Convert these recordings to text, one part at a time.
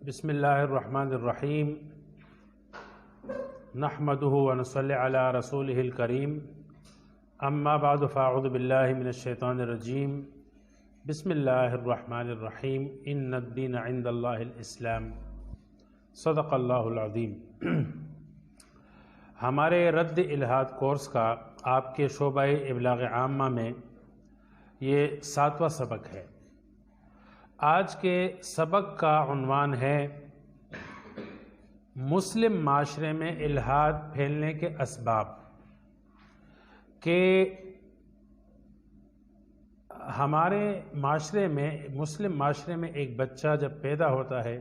بسم اللہ الرحمن الرحیم نحمدہ ونصلی علی رسولہ الکریم اما بعد فاعوذ باللہ من الشیطان الرجیم بسم اللہ الرحمن الرحیم ان الدین عند اللہ الاسلام صدق اللہ العظیم۔ ہمارے رد الحاد کورس کا آپ کے شعبہ ابلاغ عامہ میں یہ 7واں سبق ہے۔ آج کے سبق کا عنوان ہے مسلم معاشرے میں الحاد پھیلنے کے اسباب، کہ ہمارے معاشرے میں مسلم معاشرے میں ایک بچہ جب پیدا ہوتا ہے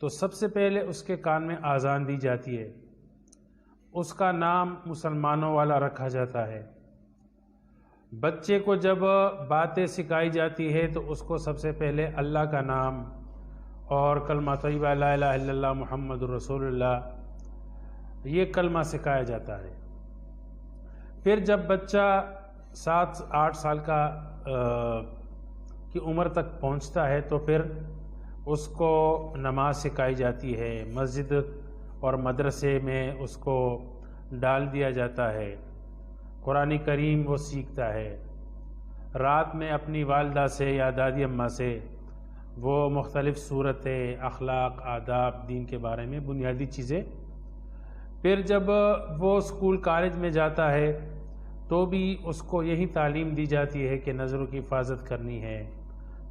تو سب سے پہلے اس کے کان میں اذان دی جاتی ہے، اس کا نام مسلمانوں والا رکھا جاتا ہے۔ بچے کو جب باتیں سکھائی جاتی ہے تو اس کو سب سے پہلے اللہ کا نام اور کلمہ طیبہ لا الہ الا اللہ محمد رسول اللہ یہ کلمہ سکھایا جاتا ہے۔ پھر جب بچہ 7-8 سال کی عمر تک پہنچتا ہے تو پھر اس کو نماز سکھائی جاتی ہے، مسجد اور مدرسے میں اس کو ڈال دیا جاتا ہے، قرآن کریم وہ سیکھتا ہے۔ رات میں اپنی والدہ سے یا دادی اماں سے وہ مختلف صورتیں، اخلاق، آداب، دین کے بارے میں بنیادی چیزیں۔ پھر جب وہ اسکول کالج میں جاتا ہے تو بھی اس کو یہی تعلیم دی جاتی ہے کہ نظروں کی حفاظت کرنی ہے،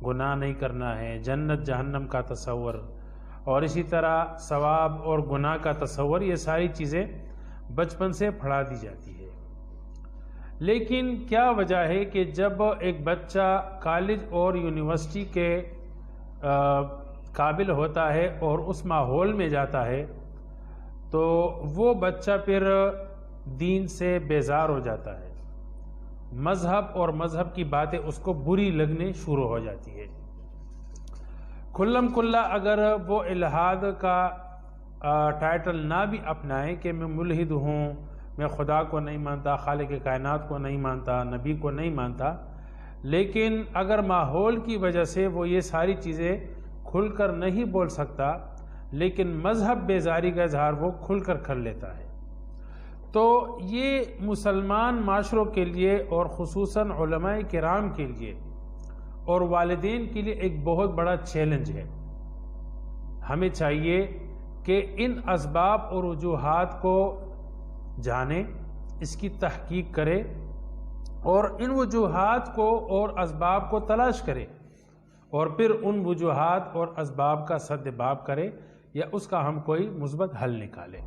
گناہ نہیں کرنا ہے، جنت جہنم کا تصور اور اسی طرح ثواب اور گناہ کا تصور، یہ ساری چیزیں بچپن سے پڑھا دی جاتی ہے۔ لیکن کیا وجہ ہے کہ جب ایک بچہ کالج اور یونیورسٹی کے قابل ہوتا ہے اور اس ماحول میں جاتا ہے تو وہ بچہ پھر دین سے بیزار ہو جاتا ہے، مذہب اور مذہب کی باتیں اس کو بری لگنے شروع ہو جاتی ہے۔ کھلم کھلا اگر وہ الحاد کا ٹائٹل نہ بھی اپنائے کہ میں ملحد ہوں، میں خدا کو نہیں مانتا، خالق کائنات کو نہیں مانتا، نبی کو نہیں مانتا، لیکن اگر ماحول کی وجہ سے وہ یہ ساری چیزیں کھل کر نہیں بول سکتا لیکن مذہب بیزاری کا اظہار وہ کھل کر کر لیتا ہے، تو یہ مسلمان معاشروں کے لیے اور خصوصاً علماء کرام کے لیے اور والدین کے لیے ایک بہت بڑا چیلنج ہے۔ ہمیں چاہیے کہ ان اسباب اور وجوہات کو جانے، اس کی تحقیق کرے اور ان وجوہات کو اور اسباب کو تلاش کرے اور پھر ان وجوہات اور اسباب کا سد باب کرے یا اس کا ہم کوئی مثبت حل نکالے۔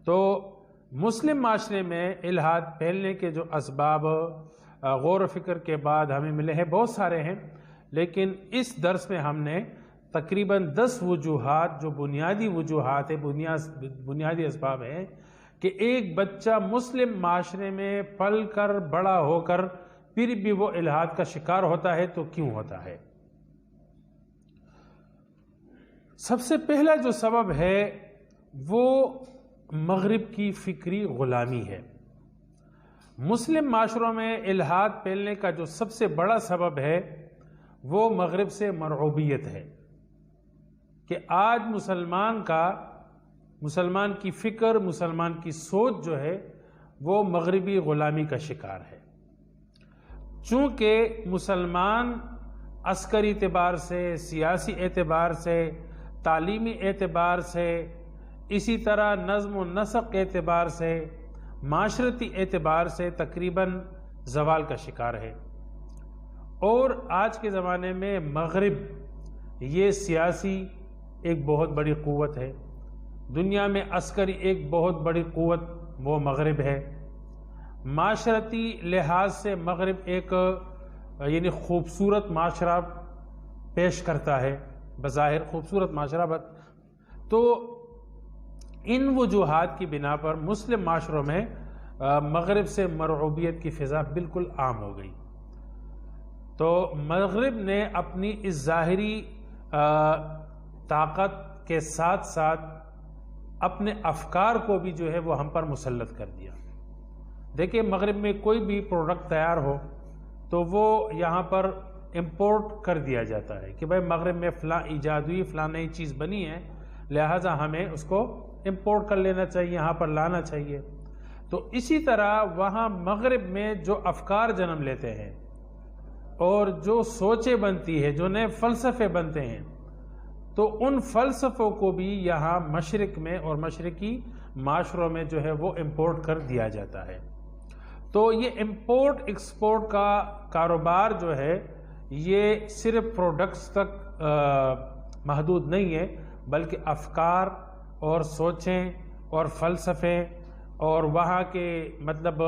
تو مسلم معاشرے میں الحاد پھیلنے کے جو اسباب غور و فکر کے بعد ہمیں ملے ہیں بہت سارے ہیں، لیکن اس درس میں ہم نے تقریباً 10 وجوہات جو بنیادی وجوہات ہیں، بنیادی اسباب ہیں کہ ایک بچہ مسلم معاشرے میں پل کر بڑا ہو کر پھر بھی وہ الحاد کا شکار ہوتا ہے تو کیوں ہوتا ہے۔ سب سے پہلا جو سبب ہے وہ مغرب کی فکری غلامی ہے۔ مسلم معاشروں میں الحاد پھیلنے کا جو سب سے بڑا سبب ہے وہ مغرب سے مرعوبیت ہے، کہ آج مسلمان کی فکر، مسلمان کی سوچ جو ہے وہ مغربی غلامی کا شکار ہے۔ چونکہ مسلمان عسکری اعتبار سے، سیاسی اعتبار سے، تعلیمی اعتبار سے، اسی طرح نظم و نسق اعتبار سے، معاشرتی اعتبار سے تقریباً زوال کا شکار ہے، اور آج کے زمانے میں مغرب یہ سیاسی ایک بہت بڑی قوت ہے، دنیا میں عسکری ایک بہت بڑی قوت وہ مغرب ہے، معاشرتی لحاظ سے مغرب ایک یعنی خوبصورت معاشرہ پیش کرتا ہے، بظاہر خوبصورت معاشرہ، تو ان وجوہات کی بنا پر مسلم معاشروں میں مغرب سے مرعوبیت کی فضا بالکل عام ہو گئی۔ تو مغرب نے اپنی اس ظاہری طاقت کے ساتھ ساتھ اپنے افکار کو بھی جو ہے وہ ہم پر مسلط کر دیا۔ دیکھیں مغرب میں کوئی بھی پروڈکٹ تیار ہو تو وہ یہاں پر امپورٹ کر دیا جاتا ہے کہ بھائی مغرب میں فلاں ایجاد ہوئی، فلاں نئی چیز بنی ہے، لہٰذا ہمیں اس کو امپورٹ کر لینا چاہیے، یہاں پر لانا چاہیے۔ تو اسی طرح وہاں مغرب میں جو افکار جنم لیتے ہیں اور جو سوچیں بنتی ہے، جو نئے فلسفے بنتے ہیں، تو ان فلسفوں کو بھی یہاں مشرق میں اور مشرقی معاشروں میں جو ہے وہ امپورٹ کر دیا جاتا ہے۔ تو یہ امپورٹ ایکسپورٹ کا کاروبار جو ہے یہ صرف پروڈکٹس تک محدود نہیں ہے، بلکہ افکار اور سوچیں اور فلسفے اور وہاں کے مطلب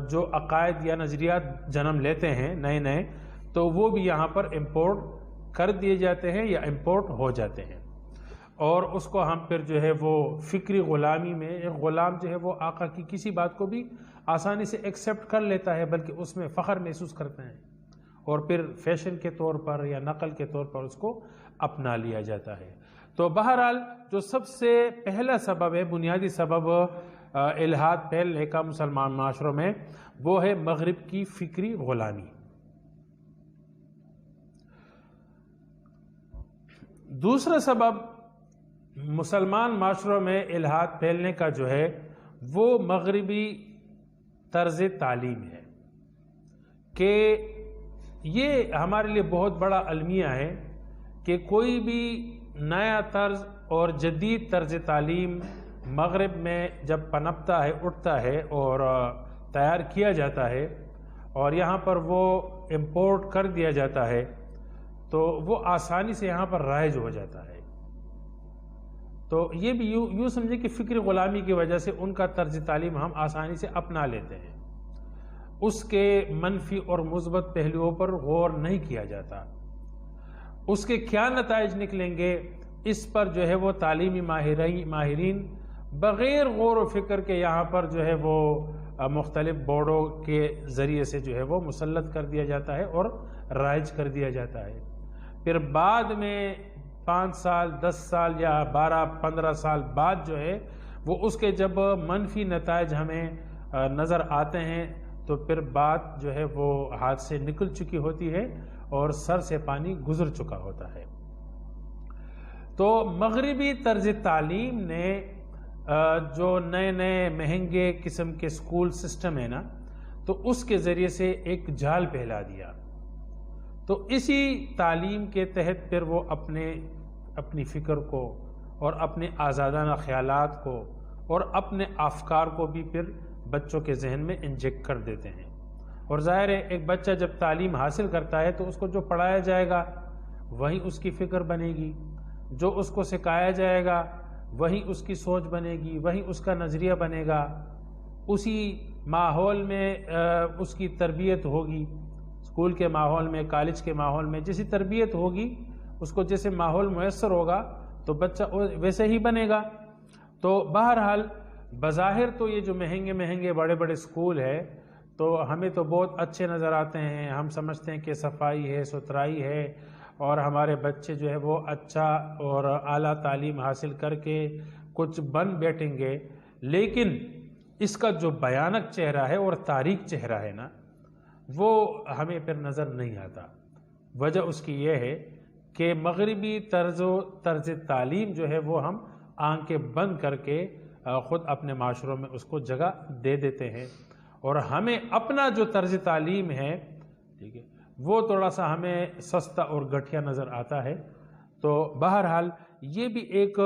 جو عقائد یا نظریات جنم لیتے ہیں نئے نئے، تو وہ بھی یہاں پر امپورٹ کر دیے جاتے ہیں یا امپورٹ ہو جاتے ہیں، اور اس کو ہم پھر جو ہے وہ فکری غلامی میں، ایک غلام جو ہے وہ آقا کی کسی بات کو بھی آسانی سے ایکسیپٹ کر لیتا ہے، بلکہ اس میں فخر محسوس کرتے ہیں، اور پھر فیشن کے طور پر یا نقل کے طور پر اس کو اپنا لیا جاتا ہے۔ تو بہرحال جو سب سے پہلا سبب ہے، بنیادی سبب الحاد پھیلنے کا مسلمان معاشروں میں، وہ ہے مغرب کی فکری غلامی۔ دوسرا سبب مسلمان معاشروں میں الحاد پھیلنے کا جو ہے وہ مغربی طرز تعلیم ہے، کہ یہ ہمارے لیے بہت بڑا المیہ ہے کہ کوئی بھی نیا طرز اور جدید طرز تعلیم مغرب میں جب پنپتا ہے، اٹھتا ہے اور تیار کیا جاتا ہے اور یہاں پر وہ امپورٹ کر دیا جاتا ہے، تو وہ آسانی سے یہاں پر رائج ہو جاتا ہے۔ تو یہ بھی یوں سمجھے کہ فکری غلامی کی وجہ سے ان کا طرز تعلیم ہم آسانی سے اپنا لیتے ہیں، اس کے منفی اور مثبت پہلوؤں پر غور نہیں کیا جاتا، اس کے کیا نتائج نکلیں گے اس پر جو ہے وہ تعلیمی ماہرین بغیر غور و فکر کے یہاں پر جو ہے وہ مختلف بورڈوں کے ذریعے سے جو ہے وہ مسلط کر دیا جاتا ہے اور رائج کر دیا جاتا ہے۔ پھر بعد میں 5 سال 10 سال یا 12-15 سال بعد جو ہے وہ اس کے جب منفی نتائج ہمیں نظر آتے ہیں تو پھر بات جو ہے وہ ہاتھ سے نکل چکی ہوتی ہے اور سر سے پانی گزر چکا ہوتا ہے۔ تو مغربی طرز تعلیم نے جو نئے نئے مہنگے قسم کے سکول سسٹم ہے نا، تو اس کے ذریعے سے ایک جال پھیلا دیا، تو اسی تعلیم کے تحت پھر وہ اپنی فکر کو اور اپنے آزادانہ خیالات کو اور اپنے افکار کو بھی پھر بچوں کے ذہن میں انجیکٹ کر دیتے ہیں۔ اور ظاہر ہے ایک بچہ جب تعلیم حاصل کرتا ہے تو اس کو جو پڑھایا جائے گا وہی اس کی فکر بنے گی، جو اس کو سکھایا جائے گا وہی اس کی سوچ بنے گی، وہی اس کا نظریہ بنے گا، اسی ماحول میں اس کی تربیت ہوگی، اسکول کے ماحول میں، کالج کے ماحول میں جیسی تربیت ہوگی، اس کو جیسے ماحول میسر ہوگا تو بچہ ویسے ہی بنے گا۔ تو بہرحال بظاہر تو یہ جو مہنگے بڑے بڑے اسکول ہے تو ہمیں تو بہت اچھے نظر آتے ہیں، ہم سمجھتے ہیں کہ صفائی ہے، ستھرائی ہے، اور ہمارے بچے جو ہے وہ اچھا اور اعلیٰ تعلیم حاصل کر کے کچھ بن بیٹھیں گے، لیکن اس کا جو بھیانک چہرہ ہے اور تاریک چہرہ ہے نا، وہ ہمیں پھر نظر نہیں آتا۔ وجہ اس کی یہ ہے کہ مغربی طرز تعلیم جو ہے وہ ہم آنکھیں بند کر کے خود اپنے معاشروں میں اس کو جگہ دے دیتے ہیں، اور ہمیں اپنا جو طرز تعلیم ہے، ٹھیک ہے، وہ تھوڑا سا ہمیں سستا اور گٹھیا نظر آتا ہے۔ تو بہرحال یہ بھی ایک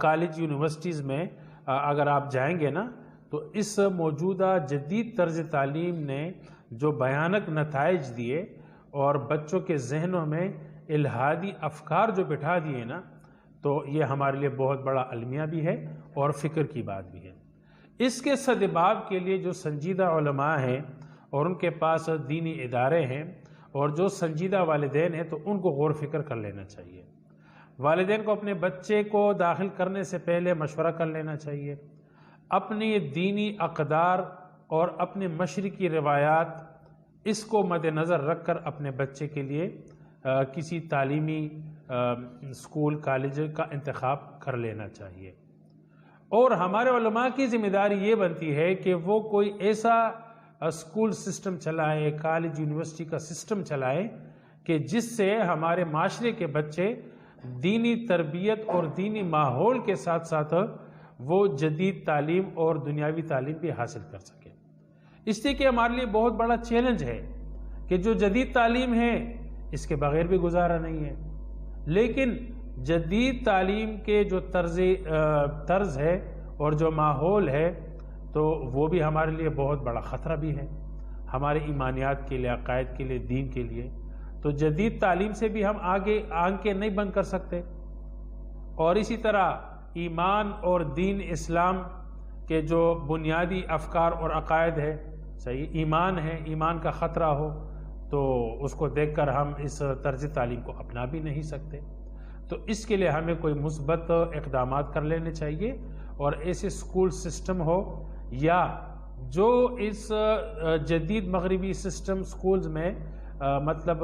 کالج یونیورسٹیز میں اگر آپ جائیں گے نا تو اس موجودہ جدید طرز تعلیم نے جو بھیانک نتائج دیے اور بچوں کے ذہنوں میں الحادی افکار جو بٹھا دیے نا، تو یہ ہمارے لیے بہت بڑا المیہ بھی ہے اور فکر کی بات بھی ہے۔ اس کے سدباب کے لیے جو سنجیدہ علماء ہیں اور ان کے پاس دینی ادارے ہیں اور جو سنجیدہ والدین ہیں، تو ان کو غور فکر کر لینا چاہیے۔ والدین کو اپنے بچے کو داخل کرنے سے پہلے مشورہ کر لینا چاہیے، اپنی دینی اقدار اور اپنے مشرقی روایات اس کو مد نظر رکھ کر اپنے بچے کے لیے کسی تعلیمی اسکول کالج کا انتخاب کر لینا چاہیے۔ اور ہمارے علماء کی ذمہ داری یہ بنتی ہے کہ وہ کوئی ایسا اسکول سسٹم چلائے، کالج یونیورسٹی کا سسٹم چلائے کہ جس سے ہمارے معاشرے کے بچے دینی تربیت اور دینی ماحول کے ساتھ ساتھ وہ جدید تعلیم اور دنیاوی تعلیم بھی حاصل کر سکیں۔ اس لیے کہ ہمارے لیے بہت بڑا چیلنج ہے کہ جو جدید تعلیم ہے اس کے بغیر بھی گزارا نہیں ہے، لیکن جدید تعلیم کے جو طرز ہے اور جو ماحول ہے تو وہ بھی ہمارے لیے بہت بڑا خطرہ بھی ہے، ہمارے ایمانیات کے لیے، عقائد کے لیے، دین کے لیے۔ تو جدید تعلیم سے بھی ہم آگے آنکھیں نہیں بند کر سکتے، اور اسی طرح ایمان اور دین اسلام کے جو بنیادی افکار اور عقائد ہے، صحیح ایمان ہے، ایمان کا خطرہ ہو تو اس کو دیکھ کر ہم اس طرز تعلیم کو اپنا بھی نہیں سکتے۔ تو اس کے لیے ہمیں کوئی مثبت اقدامات کر لینے چاہیے، اور ایسے اسکول سسٹم ہو یا جو اس جدید مغربی سسٹم اسکولز میں مطلب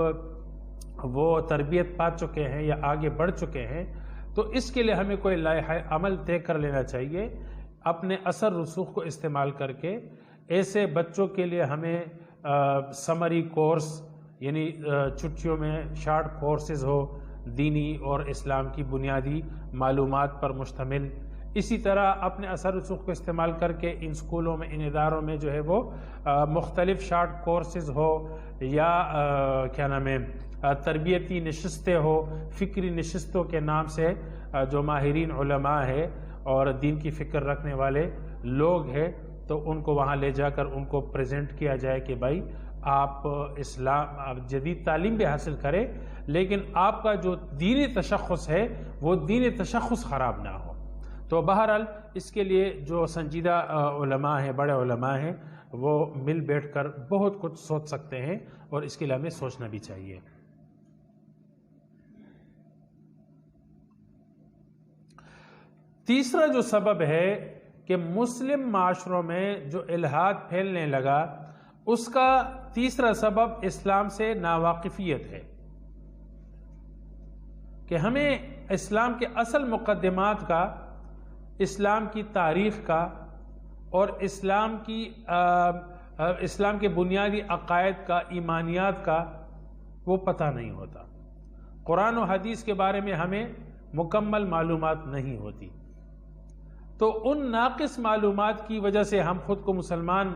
وہ تربیت پا چکے ہیں یا آگے بڑھ چکے ہیں، تو اس کے لیے ہمیں کوئی لائحہ عمل طے کر لینا چاہیے، اپنے اثر رسوخ کو استعمال کر کے ایسے بچوں کے لیے ہمیں سمری کورس یعنی چھٹیوں میں شارٹ کورسز ہو دینی اور اسلام کی بنیادی معلومات پر مشتمل۔ اسی طرح اپنے اثر رسوخ کو استعمال کر کے ان اسکولوں میں، ان اداروں میں جو ہے وہ مختلف شارٹ کورسز ہو یا کیا نام ہے تربیتی نشستیں ہو، فکری نشستوں کے نام سے جو ماہرین علماء ہے اور دین کی فکر رکھنے والے لوگ ہیں تو ان کو وہاں لے جا کر ان کو پریزنٹ کیا جائے کہ بھائی آپ جدید تعلیم بھی حاصل کریں، لیکن آپ کا جو دینی تشخص ہے وہ دینی تشخص خراب نہ ہو۔ تو بہرحال اس کے لیے جو سنجیدہ علماء ہیں، بڑے علماء ہیں، وہ مل بیٹھ کر بہت کچھ سوچ سکتے ہیں، اور اس کے لیے ہمیں سوچنا بھی چاہیے۔ تیسرا جو سبب ہے کہ مسلم معاشروں میں جو الحاد پھیلنے لگا، اس کا تیسرا سبب اسلام سے ناواقفیت ہے، کہ ہمیں اسلام کے اصل مقدمات کا، اسلام کی تاریخ کا اور اسلام کے بنیادی عقائد کا، ایمانیات کا وہ پتہ نہیں ہوتا۔ قرآن و حدیث کے بارے میں ہمیں مکمل معلومات نہیں ہوتی، تو ان ناقص معلومات کی وجہ سے ہم خود کو مسلمان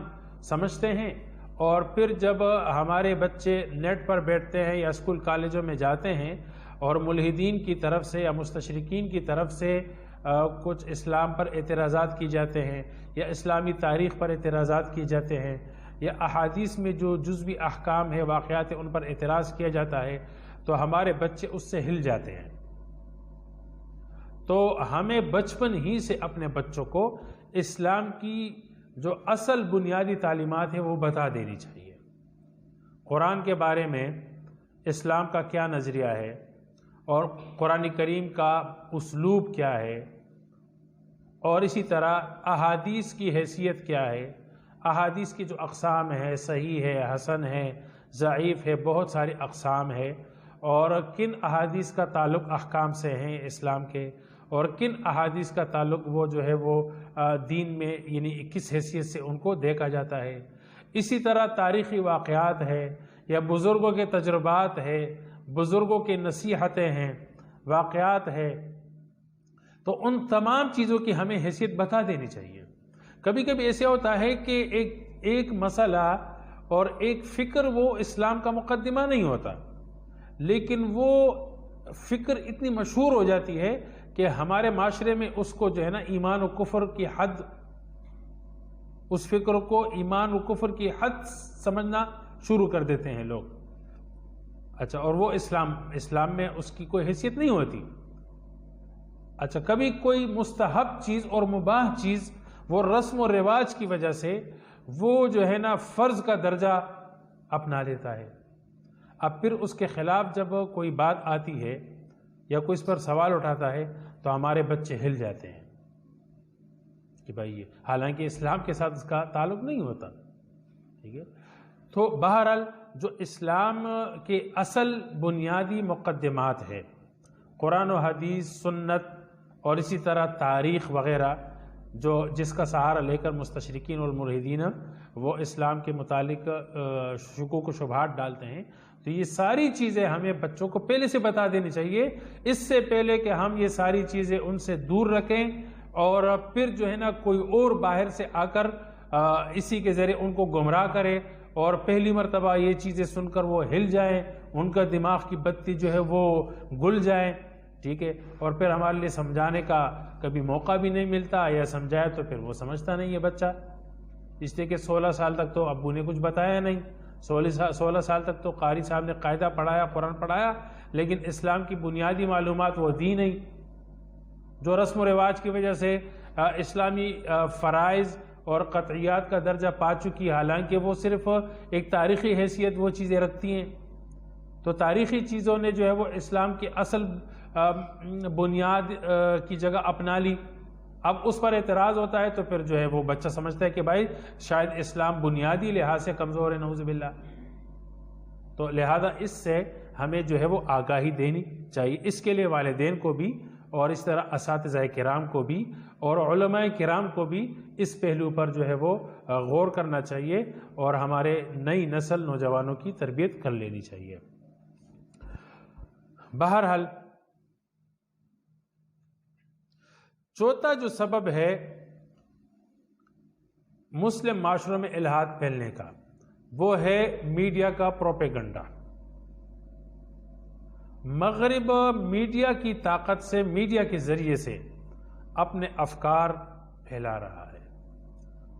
سمجھتے ہیں، اور پھر جب ہمارے بچے نیٹ پر بیٹھتے ہیں یا اسکول کالجوں میں جاتے ہیں اور ملحدین کی طرف سے یا مستشرقین کی طرف سے کچھ اسلام پر اعتراضات کی جاتے ہیں یا اسلامی تاریخ پر اعتراضات کیے جاتے ہیں یا احادیث میں جو جزوی احکام ہے، واقعات ان پر اعتراض کیا جاتا ہے، تو ہمارے بچے اس سے ہل جاتے ہیں۔ تو ہمیں بچپن ہی سے اپنے بچوں کو اسلام کی جو اصل بنیادی تعلیمات ہیں وہ بتا دینی چاہیے۔ قرآن کے بارے میں اسلام کا کیا نظریہ ہے، اور قرآن کریم کا اسلوب کیا ہے، اور اسی طرح احادیث کی حیثیت کیا ہے، احادیث کی جو اقسام ہے، صحیح ہے، حسن ہے، ضعیف ہے، بہت ساری اقسام ہے، اور کن احادیث کا تعلق احکام سے ہیں اسلام کے، اور کن احادیث کا تعلق وہ جو ہے وہ دین میں یعنی کس حیثیت سے ان کو دیکھا جاتا ہے۔ اسی طرح تاریخی واقعات ہے یا بزرگوں کے تجربات ہے، بزرگوں کی نصیحتیں ہیں، واقعات ہے، تو ان تمام چیزوں کی ہمیں حیثیت بتا دینی چاہیے۔ کبھی کبھی ایسے ہوتا ہے کہ ایک مسئلہ اور ایک فکر وہ اسلام کا مقدمہ نہیں ہوتا، لیکن وہ فکر اتنی مشہور ہو جاتی ہے کہ ہمارے معاشرے میں اس کو جو ہے نا ایمان و کفر کی حد، اس فکر کو ایمان و کفر کی حد سمجھنا شروع کر دیتے ہیں لوگ۔ اچھا، اور وہ اسلام میں اس کی کوئی حیثیت نہیں ہوتی۔ اچھا، کبھی کوئی مستحب چیز اور مباح چیز وہ رسم و رواج کی وجہ سے وہ جو ہے نا فرض کا درجہ اپنا لیتا ہے۔ اب پھر اس کے خلاف جب کوئی بات آتی ہے یا کوئی اس پر سوال اٹھاتا ہے تو ہمارے بچے ہل جاتے ہیں کہ بھائی یہ، حالانکہ اسلام کے ساتھ اس کا تعلق نہیں ہوتا۔ ٹھیک ہے، تو بہرحال جو اسلام کے اصل بنیادی مقدمات ہے، قرآن و حدیث، سنت اور اسی طرح تاریخ وغیرہ، جس کا سہارا لے کر مستشرقین والملحدین وہ اسلام کے متعلق شکوک و شبہات ڈالتے ہیں. تو یہ ساری چیزیں ہمیں بچوں کو پہلے سے بتا دینی چاہیے، اس سے پہلے کہ ہم یہ ساری چیزیں ان سے دور رکھیں اور پھر جو ہے نا کوئی اور باہر سے آ کر اسی کے ذریعے ان کو گمراہ کرے اور پہلی مرتبہ یہ چیزیں سن کر وہ ہل جائیں، ان کا دماغ کی بتی جو ہے وہ گل جائے. ٹھیک ہے، اور پھر ہمارے لیے سمجھانے کا کبھی موقع بھی نہیں ملتا، یا سمجھائے تو پھر وہ سمجھتا نہیں ہے بچہ، اس لیے کہ 16 سال تک تو ابو نے کچھ بتایا نہیں، 16 سال تک تو قاری صاحب نے قاعدہ پڑھایا، قرآن پڑھایا، لیکن اسلام کی بنیادی معلومات وہ دی نہیں. جو رسم و رواج کی وجہ سے اسلامی فرائض اور قطعیات کا درجہ پا چکی، حالانکہ وہ صرف ایک تاریخی حیثیت وہ چیزیں رکھتی ہیں. تو تاریخی چیزوں نے جو ہے وہ اسلام کی اصل بنیاد کی جگہ اپنا لی. اب اس پر اعتراض ہوتا ہے تو پھر جو ہے وہ بچہ سمجھتا ہے کہ بھائی شاید اسلام بنیادی لحاظ سے کمزور ہے، نعوذ باللہ. تو لہذا اس سے ہمیں جو ہے وہ آگاہی دینی چاہیے، اس کے لیے والدین کو بھی اور اس طرح اساتذہ کرام کو بھی اور علماء کرام کو بھی اس پہلو پر جو ہے وہ غور کرنا چاہیے اور ہمارے نئی نسل نوجوانوں کی تربیت کر لینی چاہیے. بہرحال چوتھا جو سبب ہے مسلم معاشروں میں الحاد پھیلنے کا، وہ ہے میڈیا کا پروپیگنڈا. مغرب میڈیا کی طاقت سے، میڈیا کے ذریعے سے اپنے افکار پھیلا رہا ہے،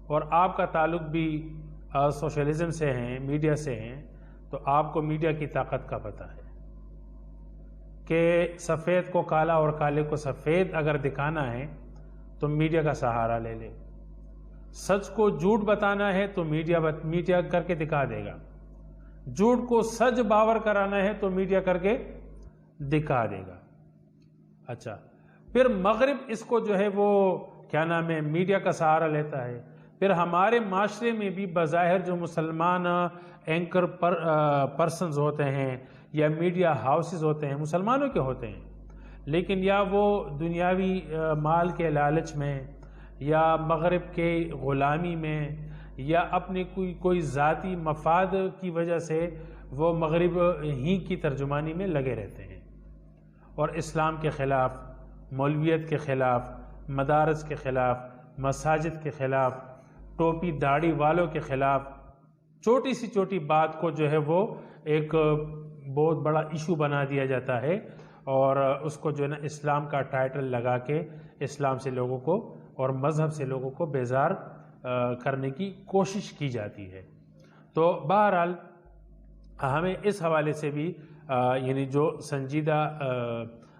اور آپ کا تعلق بھی سوشلزم سے ہیں، میڈیا سے ہیں، تو آپ کو میڈیا کی طاقت کا پتہ ہے کہ سفید کو کالا اور کالے کو سفید اگر دکھانا ہے تو میڈیا کا سہارا لے لے. سچ کو جھوٹ بتانا ہے تو میڈیا کر کے دکھا دے گا. جھوٹ کو سچ باور کرانا ہے تو میڈیا کر کے دکھا دے گا. اچھا، پھر مغرب اس کو جو ہے وہ کیا نام ہے میڈیا کا سہارا لیتا ہے. پھر ہمارے معاشرے میں بھی بظاہر جو مسلمان اینکر پرسنز ہوتے ہیں یا میڈیا ہاؤسز ہوتے ہیں، مسلمانوں کے ہوتے ہیں، لیکن یا وہ دنیاوی مال کے لالچ میں یا مغرب کے غلامی میں یا اپنے کوئی ذاتی مفاد کی وجہ سے وہ مغرب ہی کی ترجمانی میں لگے رہتے ہیں اور اسلام کے خلاف، مولویت کے خلاف، مدارس کے خلاف، مساجد کے خلاف، ٹوپی داڑھی والوں کے خلاف چھوٹی سی چھوٹی بات کو جو ہے وہ ایک بہت بڑا ایشو بنا دیا جاتا ہے اور اس کو جو ہے نا اسلام کا ٹائٹل لگا کے اسلام سے لوگوں کو اور مذہب سے لوگوں کو بیزار کرنے کی کوشش کی جاتی ہے. تو بہرحال ہمیں اس حوالے سے بھی یعنی جو سنجیدہ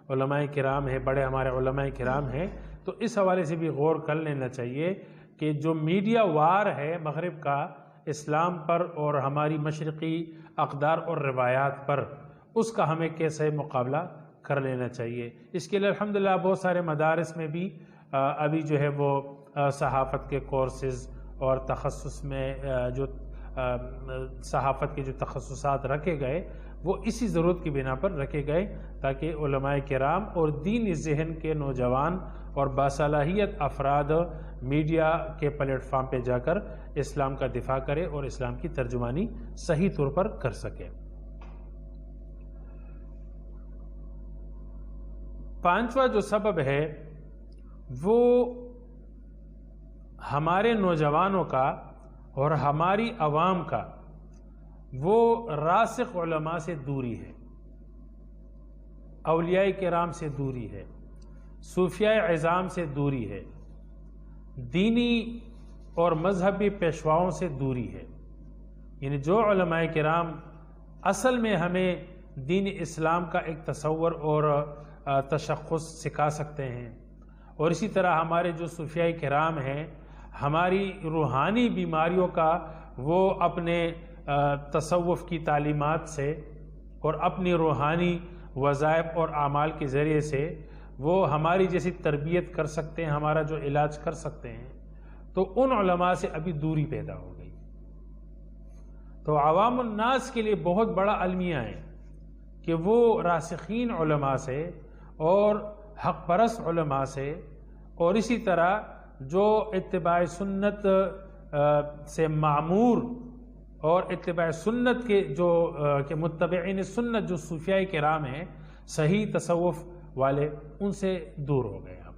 علماء کرام ہیں، بڑے ہمارے علماء کرام ہیں، تو اس حوالے سے بھی غور کر لینا چاہیے کہ جو میڈیا وار ہے مغرب کا اسلام پر اور ہماری مشرقی اقدار اور روایات پر، اس کا ہمیں کیسے مقابلہ کر لینا چاہیے. اس کے لیے الحمدللہ بہت سارے مدارس میں بھی ابھی جو ہے وہ صحافت کے کورسز اور تخصص میں جو صحافت کے جو تخصصات رکھے گئے وہ اسی ضرورت کی بنا پر رکھے گئے تاکہ علماء کرام اور دینی ذہن کے نوجوان اور باصلاحیت افراد میڈیا کے پلیٹ فارم پہ جا کر اسلام کا دفاع کرے اور اسلام کی ترجمانی صحیح طور پر کر سکے. پانچواں جو سبب ہے وہ ہمارے نوجوانوں کا اور ہماری عوام کا وہ راسخ علماء سے دوری ہے، اولیاء کرام سے دوری ہے، صوفیاء عظام سے دوری ہے، دینی اور مذہبی پیشواؤں سے دوری ہے. یعنی جو علماء کرام اصل میں ہمیں دین اسلام کا ایک تصور اور تشخص سکھا سکتے ہیں، اور اسی طرح ہمارے جو صوفیاء کرام ہیں ہماری روحانی بیماریوں کا وہ اپنے تصوف کی تعلیمات سے اور اپنی روحانی وظائف اور اعمال کے ذریعے سے وہ ہماری جیسی تربیت کر سکتے ہیں، ہمارا جو علاج کر سکتے ہیں، تو ان علماء سے ابھی دوری پیدا ہو گئی. تو عوام الناس کے لیے بہت بڑا المیہ ہے کہ وہ راسخین علماء سے اور حق پرست علماء سے اور اسی طرح جو اتباع سنت سے معمور اور اتباع سنت کے کہ متبعین سنت جو صوفیاء کرام ہیں صحیح تصوف والے، ان سے دور ہو گئے ہم.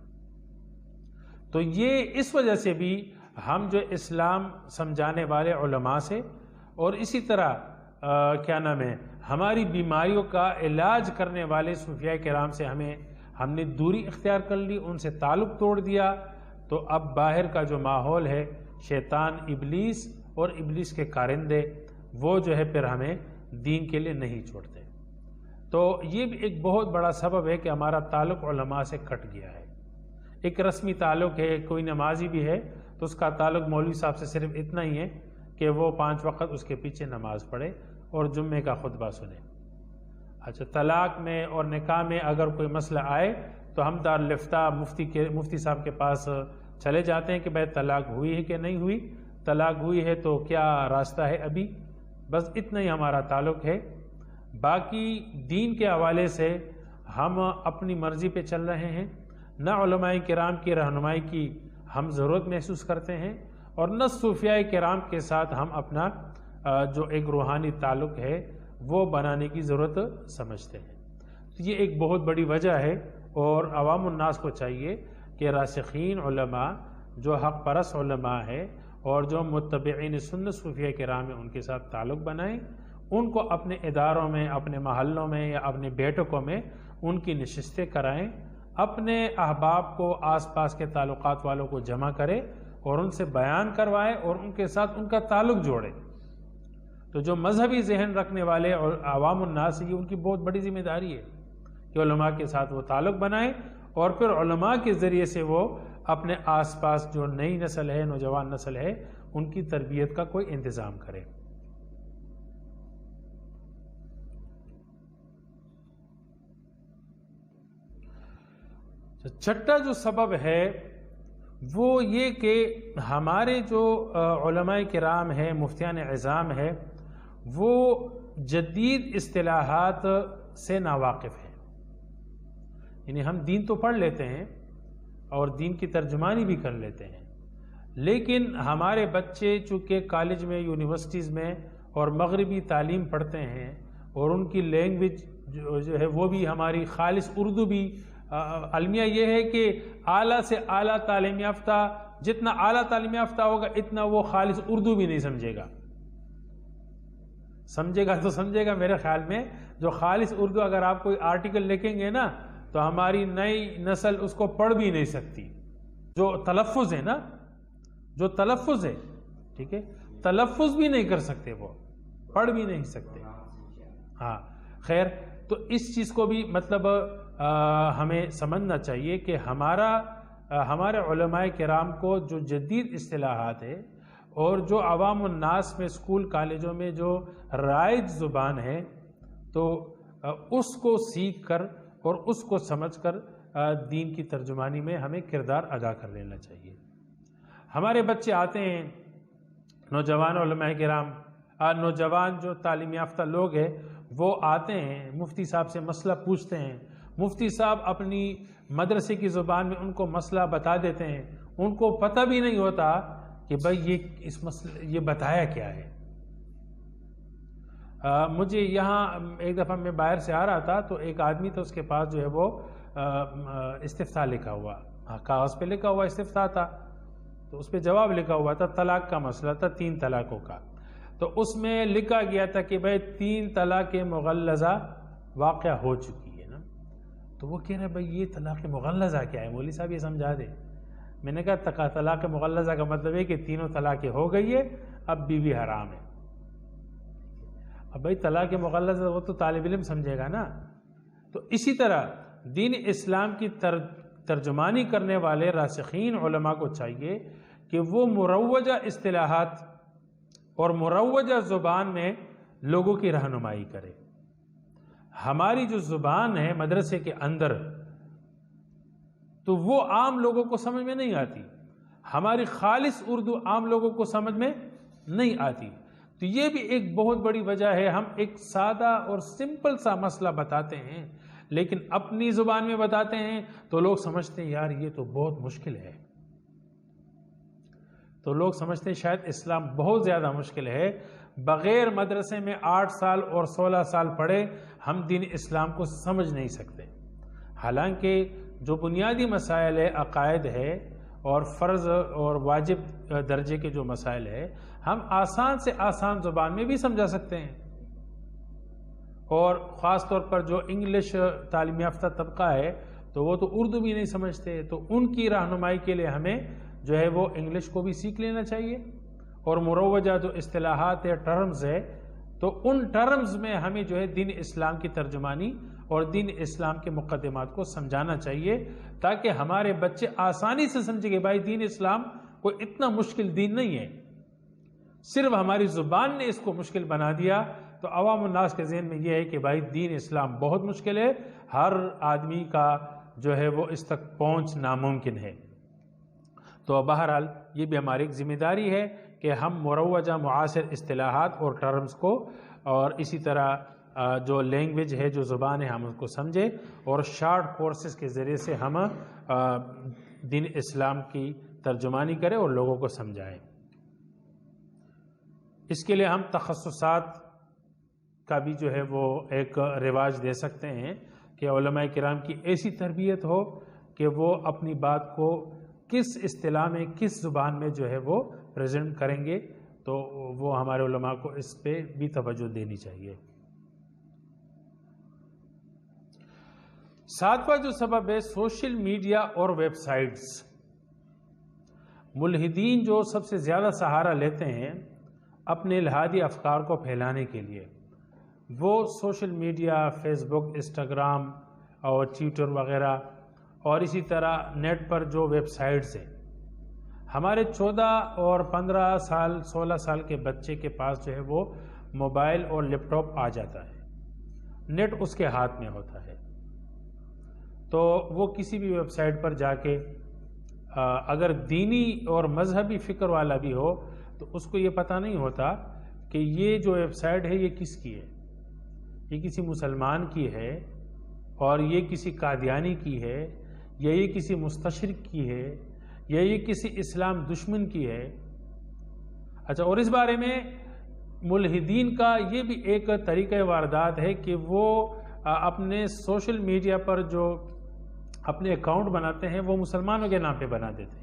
تو یہ اس وجہ سے بھی ہم جو اسلام سمجھانے والے علماء سے اور اسی طرح کیا نام ہے ہماری بیماریوں کا علاج کرنے والے صوفیاء کرام سے ہم نے دوری اختیار کر لی، ان سے تعلق توڑ دیا. تو اب باہر کا جو ماحول ہے، شیطان، ابلیس اور ابلیس کے کارندے، وہ جو ہے پھر ہمیں دین کے لیے نہیں چھوڑتے. تو یہ بھی ایک بہت بڑا سبب ہے کہ ہمارا تعلق علماء سے کٹ گیا ہے. ایک رسمی تعلق ہے، کوئی نمازی بھی ہے تو اس کا تعلق مولوی صاحب سے صرف اتنا ہی ہے کہ وہ 5 وقت اس کے پیچھے نماز پڑھے اور جمعے کا خطبہ سنے. اچھا، طلاق میں اور نکاح میں اگر کوئی مسئلہ آئے تو ہم دارالفتہ مفتی صاحب کے پاس چلے جاتے ہیں کہ بھائی طلاق ہوئی ہے کہ نہیں ہوئی، طلاق ہوئی ہے تو کیا راستہ ہے ابھی. بس اتنا ہی ہمارا تعلق ہے. باقی دین کے حوالے سے ہم اپنی مرضی پہ چل رہے ہیں، نہ علماء کرام کی رہنمائی کی ہم ضرورت محسوس کرتے ہیں اور نہ صوفیاء کرام کے ساتھ ہم اپنا جو ایک روحانی تعلق ہے وہ بنانے کی ضرورت سمجھتے ہیں. یہ ایک بہت بڑی وجہ ہے اور عوام الناس کو چاہیے کہ راسخین علماء جو حق پرست علماء ہے اور جو متبعین سنت صوفیاء کرام ہیں ان کے ساتھ تعلق بنائیں، ان کو اپنے اداروں میں، اپنے محلوں میں یا اپنے بیٹھکوں میں ان کی نشستیں کرائیں، اپنے احباب کو، آس پاس کے تعلقات والوں کو جمع کرے اور ان سے بیان کروائے اور ان کے ساتھ ان کا تعلق جوڑے. تو جو مذہبی ذہن رکھنے والے اور عوام الناس، یہ ان کی بہت بڑی ذمہ داری ہے کہ علماء کے ساتھ وہ تعلق بنائیں اور پھر علماء کے ذریعے سے وہ اپنے آس پاس جو نئی نسل ہے، نوجوان نسل ہے، ان کی تربیت کا کوئی انتظام کرے. چھٹا جو سبب ہے وہ یہ کہ ہمارے جو علماء کرام ہیں، مفتیان عظام ہے، وہ جدید اصطلاحات سے ناواقف ہیں. یعنی ہم دین تو پڑھ لیتے ہیں اور دین کی ترجمانی بھی کر لیتے ہیں، لیکن ہمارے بچے چونکہ کالج میں، یونیورسٹیز میں اور مغربی تعلیم پڑھتے ہیں اور ان کی لینگویج جو ہے وہ بھی ہماری خالص اردو بھی، المیہ یہ ہے کہ اعلیٰ سے اعلیٰ تعلیم یافتہ، جتنا اعلیٰ تعلیم یافتہ ہوگا اتنا وہ خالص اردو بھی نہیں سمجھے گا. سمجھے گا تو سمجھے گا میرے خیال میں، جو خالص اردو اگر آپ کوئی آرٹیکل لکھیں گے نا تو ہماری نئی نسل اس کو پڑھ بھی نہیں سکتی. جو تلفظ ہے نا، جو تلفظ ہے، ٹھیک ہے، تلفظ بھی نہیں کر سکتے، وہ پڑھ بھی نہیں سکتے. ہاں خیر، تو اس چیز کو بھی مطلب ہمیں سمجھنا چاہیے کہ ہمارے علماء کرام کو جو جدید اصطلاحات ہے اور جو عوام الناس میں، اسکول کالجوں میں جو رائج زبان ہے، تو اس کو سیکھ کر اور اس کو سمجھ کر دین کی ترجمانی میں ہمیں کردار ادا کر لینا چاہیے. ہمارے بچے آتے ہیں، نوجوان علماء کرام، نوجوان جو تعلیم یافتہ لوگ ہیں وہ آتے ہیں، مفتی صاحب سے مسئلہ پوچھتے ہیں، مفتی صاحب اپنی مدرسے کی زبان میں ان کو مسئلہ بتا دیتے ہیں، ان کو پتہ بھی نہیں ہوتا کہ بھائی یہ بتایا کیا ہے. مجھے یہاں ایک دفعہ میں باہر سے آ رہا تھا تو ایک آدمی تھا، اس کے پاس جو ہے وہ استفتاء لکھا ہوا، کاغذ پہ لکھا ہوا استفتاء تھا، تو اس پہ جواب لکھا ہوا تھا، طلاق کا مسئلہ تھا، 3 طلاقوں کا. تو اس میں لکھا گیا تھا کہ بھائی 3 طلاق مغلظہ واقع ہو چکی ہے نا. تو وہ کہہ رہے بھائی یہ طلاق مغلظہ کیا ہے، مولوی صاحب یہ سمجھا دے. میں نے کہا طلاق مغلظہ کا مطلب ہے کہ 3 طلاقیں ہو گئی ہے، اب بیوی حرام ہے. اب بھائی طلاق مغلظہ وہ تو طالب علم سمجھے گا نا. تو اسی طرح دین اسلام کی ترجمانی کرنے والے راسخین علماء کو چاہیے کہ وہ مروجہ اصطلاحات اور مروجہ زبان میں لوگوں کی رہنمائی کرے. ہماری جو زبان ہے مدرسے کے اندر، تو وہ عام لوگوں کو سمجھ میں نہیں آتی. ہماری خالص اردو عام لوگوں کو سمجھ میں نہیں آتی. تو یہ بھی ایک بہت بڑی وجہ ہے. ہم ایک سادہ اور سمپل سا مسئلہ بتاتے ہیں لیکن اپنی زبان میں بتاتے ہیں تو لوگ سمجھتے ہیں یار یہ تو بہت مشکل ہے. تو لوگ سمجھتے ہیں شاید اسلام بہت زیادہ مشکل ہے، بغیر مدرسے میں 8 سال اور 16 سال پڑھے ہم دین اسلام کو سمجھ نہیں سکتے۔ حالانکہ جو بنیادی مسائل ہے، عقائد ہے اور فرض اور واجب درجے کے جو مسائل ہے، ہم آسان سے آسان زبان میں بھی سمجھا سکتے ہیں، اور خاص طور پر جو انگلش تعلیم یافتہ طبقہ ہے تو وہ تو اردو بھی نہیں سمجھتے، تو ان کی رہنمائی کے لیے ہمیں جو ہے وہ انگلش کو بھی سیکھ لینا چاہیے، اور مروجہ جو اصطلاحات ہے، ٹرمز ہے، تو ان ٹرمز میں ہمیں جو ہے دین اسلام کی ترجمانی اور دین اسلام کے مقدمات کو سمجھانا چاہیے، تاکہ ہمارے بچے آسانی سے سمجھیں کہ بھائی دین اسلام کوئی اتنا مشکل دین نہیں ہے، صرف ہماری زبان نے اس کو مشکل بنا دیا۔ تو عوام الناس کے ذہن میں یہ ہے کہ بھائی دین اسلام بہت مشکل ہے، ہر آدمی کا جو ہے وہ اس تک پہنچ ناممکن ہے۔ تو بہرحال یہ بھی ہماری ایک ذمہ داری ہے کہ ہم مروجہ معاصر اصطلاحات اور ٹرمز کو، اور اسی طرح جو لینگویج ہے، جو زبان ہے، ہم اس کو سمجھیں، اور شارٹ کورسز کے ذریعے سے ہم دین اسلام کی ترجمانی کریں اور لوگوں کو سمجھائیں۔ اس کے لیے ہم تخصصات کا بھی جو ہے وہ ایک رواج دے سکتے ہیں کہ علماء کرام کی ایسی تربیت ہو کہ وہ اپنی بات کو کس اصطلاح میں، کس زبان میں جو ہے وہ پریزنٹ کریں گے، تو وہ ہمارے علماء کو اس پہ بھی توجہ دینی چاہیے۔ 7واں جو سبب ہے سوشل میڈیا اور ویب سائٹس۔ ملحدین جو سب سے زیادہ سہارا لیتے ہیں اپنے الحادی افکار کو پھیلانے کے لیے، وہ سوشل میڈیا، فیس بک، انسٹاگرام اور ٹویٹر وغیرہ، اور اسی طرح نیٹ پر جو ویب سائٹس ہیں۔ ہمارے 14 اور 15 سال 16 سال کے بچے کے پاس جو ہے وہ موبائل اور لیپ ٹاپ آ جاتا ہے، نیٹ اس کے ہاتھ میں ہوتا ہے، تو وہ کسی بھی ویب سائٹ پر جا کے اگر دینی اور مذہبی فکر والا بھی ہو تو اس کو یہ پتہ نہیں ہوتا کہ یہ جو ویب سائٹ ہے یہ کس کی ہے، یہ کسی مسلمان کی ہے، اور یہ کسی قادیانی کی ہے، یا یہ کسی مستشرق کی ہے، یا یہ کسی اسلام دشمن کی ہے۔ اچھا، اور اس بارے میں ملحدین کا یہ بھی ایک طریقہ واردات ہے کہ وہ اپنے سوشل میڈیا پر جو اپنے اکاؤنٹ بناتے ہیں وہ مسلمانوں کے نام پہ بنا دیتے ہیں،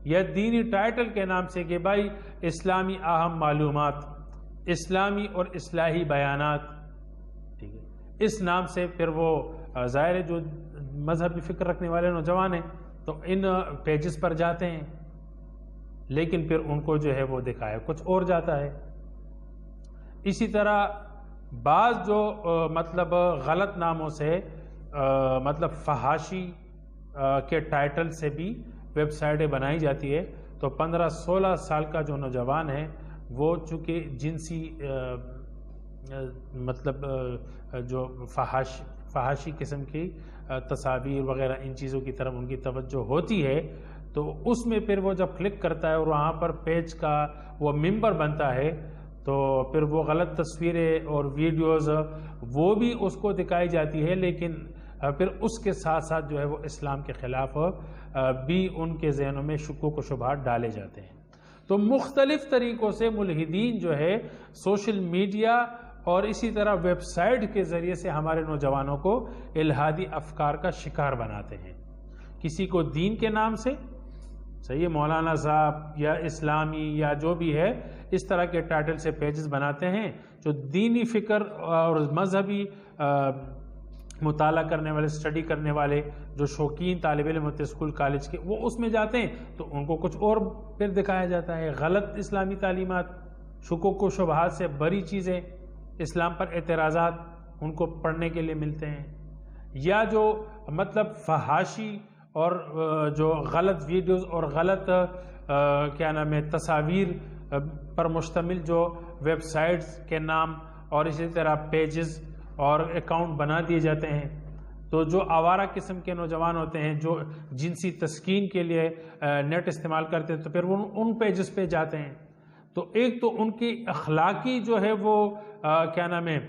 یا دینی ٹائٹل کے نام سے کہ بھائی اسلامی اہم معلومات، اسلامی اور اصلاحی بیانات، ٹھیک ہے، اس نام سے پھر وہ ظاہر ہے جو مذہبی فکر رکھنے والے نوجوان ہیں تو ان پیجز پر جاتے ہیں، لیکن پھر ان کو جو ہے وہ دکھایا کچھ اور جاتا ہے۔ اسی طرح بعض جو مطلب غلط ناموں سے مطلب فحاشی کے ٹائٹل سے بھی ویب سائٹیں بنائی جاتی ہے، تو 15-16 سال کا جو نوجوان ہے وہ چونکہ جنسی مطلب جو فحاشی قسم کی تصاویر وغیرہ ان چیزوں کی طرف ان کی توجہ ہوتی ہے، تو اس میں پھر وہ جب کلک کرتا ہے اور وہاں پر پیج کا وہ ممبر بنتا ہے، تو پھر وہ غلط تصویریں اور ویڈیوز وہ بھی اس کو دکھائی جاتی ہے، لیکن پھر اس کے ساتھ ساتھ جو ہے وہ اسلام کے خلاف بھی ان کے ذہنوں میں شکوک و شبہات ڈالے جاتے ہیں۔ تو مختلف طریقوں سے ملحدین جو ہے سوشل میڈیا اور اسی طرح ویب سائٹ کے ذریعے سے ہمارے نوجوانوں کو الحادی افکار کا شکار بناتے ہیں، کسی کو دین کے نام سے، صحیح مولانا صاحب یا اسلامی یا جو بھی ہے، اس طرح کے ٹائٹل سے پیجز بناتے ہیں، جو دینی فکر اور مذہبی مطالعہ کرنے والے، اسٹڈی کرنے والے جو شوقین طالب علم ہوتے اسکول کالج کے، وہ اس میں جاتے ہیں تو ان کو کچھ اور پھر دکھایا جاتا ہے، غلط اسلامی تعلیمات، شکوک و شبہات سے بری چیزیں، اسلام پر اعتراضات ان کو پڑھنے کے لیے ملتے ہیں، یا جو مطلب فحاشی اور جو غلط ویڈیوز اور غلط کیا نام ہے تصاویر پر مشتمل جو ویب سائٹس کے نام اور اسی طرح پیجز اور اکاؤنٹ بنا دیے جاتے ہیں، تو جو آوارہ قسم کے نوجوان ہوتے ہیں جو جنسی تسکین کے لیے نیٹ استعمال کرتے ہیں، تو پھر وہ ان پیجز پہ جاتے ہیں، تو ایک تو ان کی اخلاقی جو ہے وہ کیا نام ہے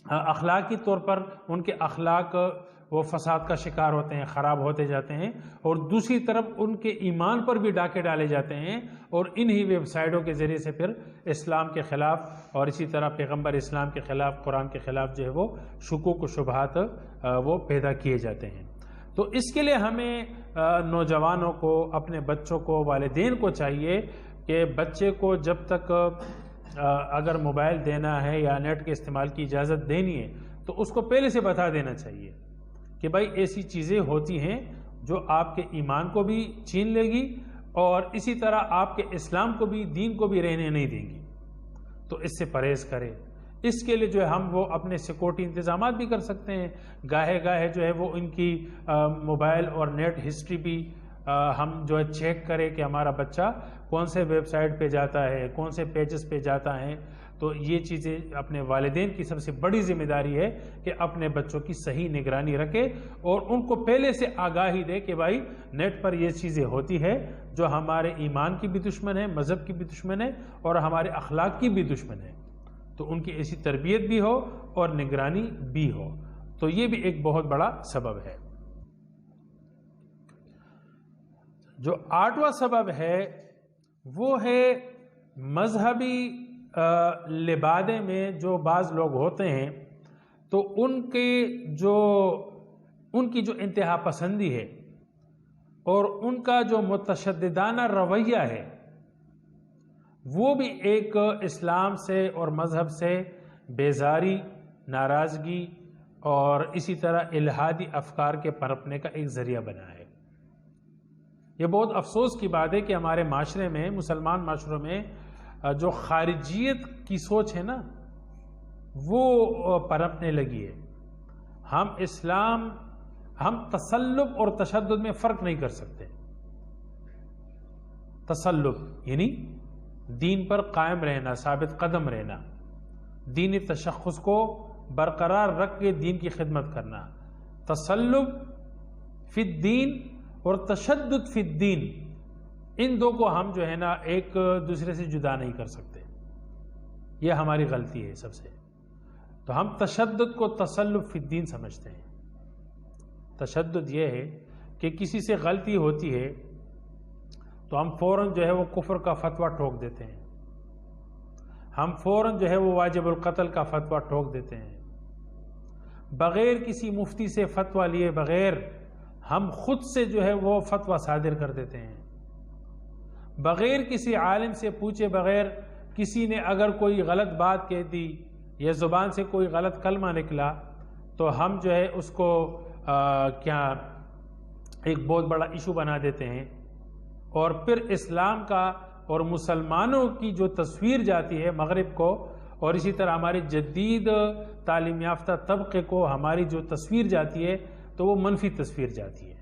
اخلاقی طور پر ان کے اخلاق وہ فساد کا شکار ہوتے ہیں، خراب ہوتے جاتے ہیں، اور دوسری طرف ان کے ایمان پر بھی ڈاکے ڈالے جاتے ہیں، اور انہی ویب سائٹوں کے ذریعے سے پھر اسلام کے خلاف اور اسی طرح پیغمبر اسلام کے خلاف، قرآن کے خلاف جو ہے وہ شکوک و شبہات وہ پیدا کیے جاتے ہیں۔ تو اس کے لیے ہمیں نوجوانوں کو، اپنے بچوں کو، والدین کو چاہیے کہ بچے کو جب تک اگر موبائل دینا ہے یا نیٹ کے استعمال کی اجازت دینی ہے تو اس کو پہلے سے بتا دینا چاہیے کہ بھائی ایسی چیزیں ہوتی ہیں جو آپ کے ایمان کو بھی چھین لے گی اور اسی طرح آپ کے اسلام کو بھی، دین کو بھی رہنے نہیں دیں گی، تو اس سے پرہیز کریں۔ اس کے لیے جو ہے ہم وہ اپنے سیکورٹی انتظامات بھی کر سکتے ہیں، گاہے گاہے جو ہے وہ ان کی موبائل اور نیٹ ہسٹری بھی ہم جو ہے چیک کریں کہ ہمارا بچہ کون سے ویب سائٹ پہ جاتا ہے، کون سے پیجز پہ جاتا ہے۔ تو یہ چیزیں اپنے والدین کی سب سے بڑی ذمہ داری ہے کہ اپنے بچوں کی صحیح نگرانی رکھے اور ان کو پہلے سے آگاہی دے کہ بھائی نیٹ پر یہ چیزیں ہوتی ہے جو ہمارے ایمان کی بھی دشمن ہے، مذہب کی بھی دشمن ہے اور ہمارے اخلاق کی بھی دشمن ہے، تو ان کی ایسی تربیت بھی ہو اور نگرانی بھی ہو۔ تو یہ بھی ایک بہت بڑا سبب ہے۔ جو 8واں سبب ہے وہ ہے مذہبی لبادے میں جو بعض لوگ ہوتے ہیں تو ان کی جو انتہا پسندی ہے اور ان کا جو متشددانہ رویہ ہے وہ بھی ایک اسلام سے اور مذہب سے بیزاری، ناراضگی اور اسی طرح الہادی افکار کے پنپنے کا ایک ذریعہ بنا ہے۔ یہ بہت افسوس کی بات ہے کہ ہمارے معاشرے میں، مسلمان معاشروں میں جو خارجیت کی سوچ ہے نا وہ پنپنے لگی ہے۔ ہم تسلب اور تشدد میں فرق نہیں کر سکتے۔ تسلب یعنی دین پر قائم رہنا، ثابت قدم رہنا، دینی تشخص کو برقرار رکھ کے دین کی خدمت کرنا۔ تسلب فی الدین اور تشدد فی الدین، ان دو کو ہم جو ہے نا ایک دوسرے سے جدا نہیں کر سکتے۔ یہ ہماری غلطی ہے سب سے۔ تو ہم تشدد کو تسلب فی الدین سمجھتے ہیں۔ تشدد یہ ہے کہ کسی سے غلطی ہوتی ہے تو ہم فوراً جو ہے وہ کفر کا فتویٰ ٹھوک دیتے ہیں، ہم فوراً جو ہے وہ واجب القتل کا فتویٰ ٹھوک دیتے ہیں، بغیر کسی مفتی سے فتویٰ لیے بغیر ہم خود سے جو ہے وہ فتویٰ صادر کر دیتے ہیں، بغیر کسی عالم سے پوچھے بغیر کسی نے اگر کوئی غلط بات کہہ دی یا زبان سے کوئی غلط کلمہ نکلا تو ہم جو ہے اس کو ایک بہت بڑا ایشو بنا دیتے ہیں، اور پھر اسلام کا اور مسلمانوں کی جو تصویر جاتی ہے مغرب کو، اور اسی طرح ہمارے جدید تعلیم یافتہ طبقے کو ہماری جو تصویر جاتی ہے تو وہ منفی تصویر جاتی ہے۔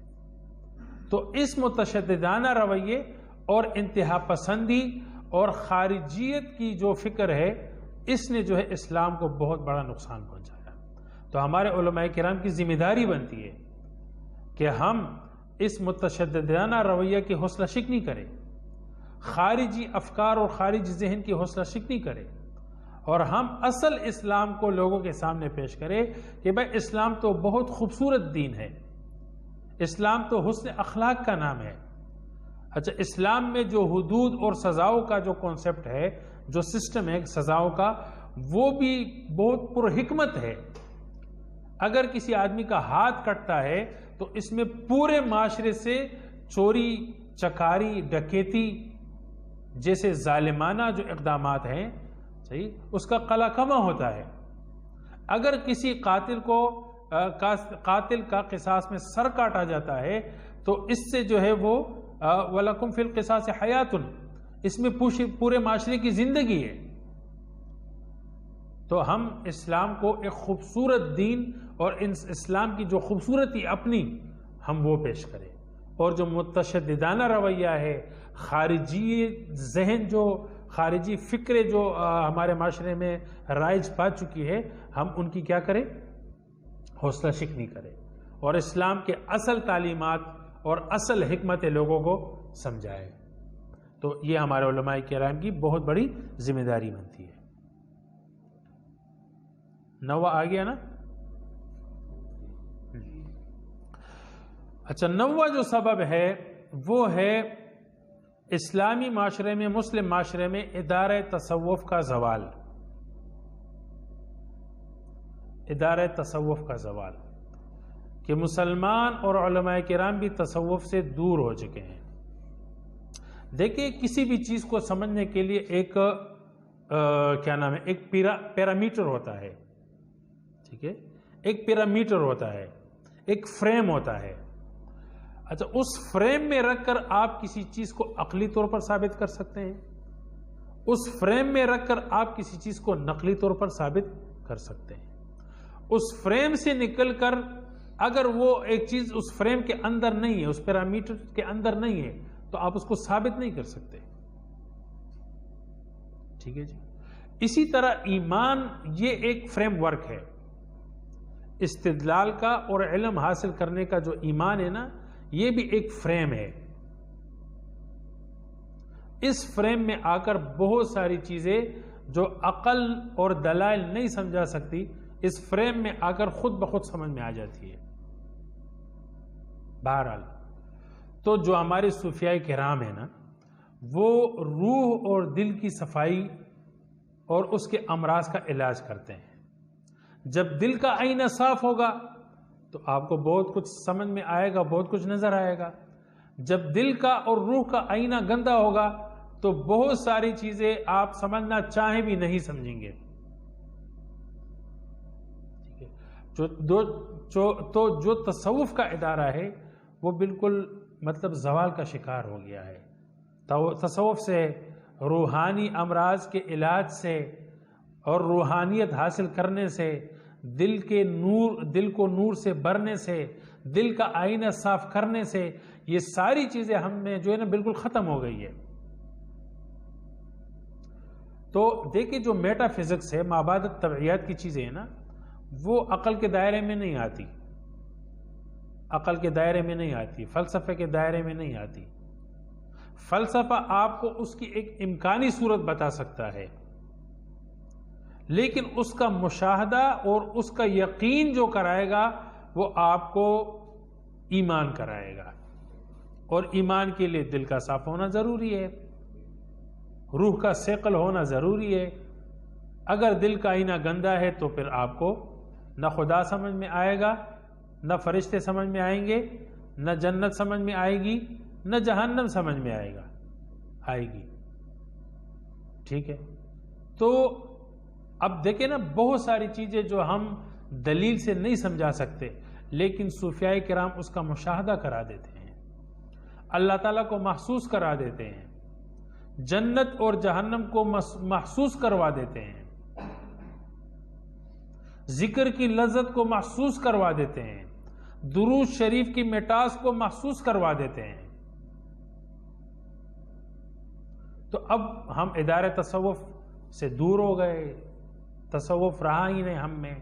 تو اس متشددانہ رویے اور انتہا پسندی اور خارجیت کی جو فکر ہے اس نے جو ہے اسلام کو بہت بڑا نقصان پہنچایا۔ تو ہمارے علماء کرام کی ذمہ داری بنتی ہے کہ ہم اس متشددانہ رویہ کی حوصلہ شکنی کریں، خارجی افکار اور خارجی ذہن کی حوصلہ شکنی کریں، اور ہم اصل اسلام کو لوگوں کے سامنے پیش کریں کہ بھائی اسلام تو بہت خوبصورت دین ہے، اسلام تو حسن اخلاق کا نام ہے۔ اچھا، اسلام میں جو حدود اور سزاؤں کا جو کانسیپٹ ہے، جو سسٹم ہے سزاؤں کا، وہ بھی بہت پرحکمت ہے۔ اگر کسی آدمی کا ہاتھ کٹتا ہے تو اس میں پورے معاشرے سے چوری، چکاری، ڈکیتی جیسے ظالمانہ جو اقدامات ہیں، صحیح، اس کا قلعہ ہوتا ہے۔ اگر کسی قاتل کا قصاص میں سر کاٹا جاتا ہے تو اس سے جو ہے وہ وَلَكُمْ فِي الْقِصَاصِ حَيَاتٌ، اس میں پورے معاشرے کی زندگی ہے۔ تو ہم اسلام کو ایک خوبصورت دین اور اسلام کی جو خوبصورتی اپنی ہم وہ پیش کریں، اور جو متشددانہ رویہ ہے، خارجی ذہن، جو خارجی فکریں جو ہمارے معاشرے میں رائج پا چکی ہے، ہم ان کی کیا کریں؟ حوصلہ شکنی کریں اور اسلام کے اصل تعلیمات اور اصل حکمت لوگوں کو سمجھائے۔ تو یہ ہمارے علماء کرام کی بہت بڑی ذمہ داری بنتی ہے۔ 9واں آ گیا نا؟ اچھا، 9واں جو سبب ہے وہ ہے اسلامی معاشرے میں، مسلم معاشرے میں ادارہ تصوف کا زوال. ادارہ تصوف کا زوال، کہ مسلمان اور علماء کرام بھی تصوف سے دور ہو چکے ہیں. دیکھیں، کسی بھی چیز کو سمجھنے کے لیے ایک ایک پیرامیٹر ہوتا ہے. ٹھیک ہے، ایک پیرامیٹر ہوتا ہے، ایک فریم ہوتا ہے. اچھا، اس فریم میں رکھ کر آپ کسی چیز کو عقلی طور پر ثابت کر سکتے ہیں، اس فریم میں رکھ کر آپ کسی چیز کو نقلی طور پر ثابت کر سکتے ہیں. اس فریم سے نکل کر اگر وہ ایک چیز اس فریم کے اندر نہیں ہے، اس پیرامیٹر کے اندر نہیں ہے، تو آپ اس کو ثابت نہیں کر سکتے. ٹھیک ہے جی. اسی طرح ایمان یہ ایک فریم ورک ہے استدلال کا، اور علم حاصل کرنے کا. جو ایمان ہے نا، یہ بھی ایک فریم ہے. اس فریم میں آ کر بہت ساری چیزیں جو عقل اور دلائل نہیں سمجھا سکتی، اس فریم میں آ کر خود بخود سمجھ میں آ جاتی ہے. بہرحال، تو جو ہمارے صوفیاء کرام ہیں نا، وہ روح اور دل کی صفائی اور اس کے امراض کا علاج کرتے ہیں. جب دل کا آئینہ صاف ہوگا تو آپ کو بہت کچھ سمجھ میں آئے گا، بہت کچھ نظر آئے گا. جب دل کا اور روح کا آئینہ گندا ہوگا تو بہت ساری چیزیں آپ سمجھنا چاہیں بھی نہیں سمجھیں گے. تو جو تصوف کا ادارہ ہے وہ بالکل مطلب زوال کا شکار ہو گیا ہے. تصوف سے، روحانی امراض کے علاج سے اور روحانیت حاصل کرنے سے، دل کو نور سے بھرنے سے، دل کا آئینہ صاف کرنے سے، یہ ساری چیزیں ہم میں جو ہے نا بالکل ختم ہو گئی ہے. تو دیکھیں، جو میٹا فزکس ہے، مابعد الطبعیات کی چیزیں ہیں نا، وہ عقل کے دائرے میں نہیں آتی، عقل کے دائرے میں نہیں آتی، فلسفے کے دائرے میں نہیں آتی. فلسفہ آپ کو اس کی ایک امکانی صورت بتا سکتا ہے، لیکن اس کا مشاہدہ اور اس کا یقین جو کرائے گا وہ آپ کو ایمان کرائے گا. اور ایمان کے لیے دل کا صاف ہونا ضروری ہے، روح کا ثقل ہونا ضروری ہے. اگر دل کا آئینہ گندا ہے تو پھر آپ کو نہ خدا سمجھ میں آئے گا، نہ فرشتے سمجھ میں آئیں گے، نہ جنت سمجھ میں آئے گی، نہ جہنم سمجھ میں آئے گی. ٹھیک ہے. تو اب دیکھیں نا، بہت ساری چیزیں جو ہم دلیل سے نہیں سمجھا سکتے، لیکن صوفیاء کرام اس کا مشاہدہ کرا دیتے ہیں، اللہ تعالیٰ کو محسوس کرا دیتے ہیں، جنت اور جہنم کو محسوس کروا دیتے ہیں، ذکر کی لذت کو محسوس کروا دیتے ہیں، درود شریف کی مٹاس کو محسوس کروا دیتے ہیں. تو اب ہم ادارے تصوف سے دور ہو گئے، تصوف رہا ہی نہیں ہم میں.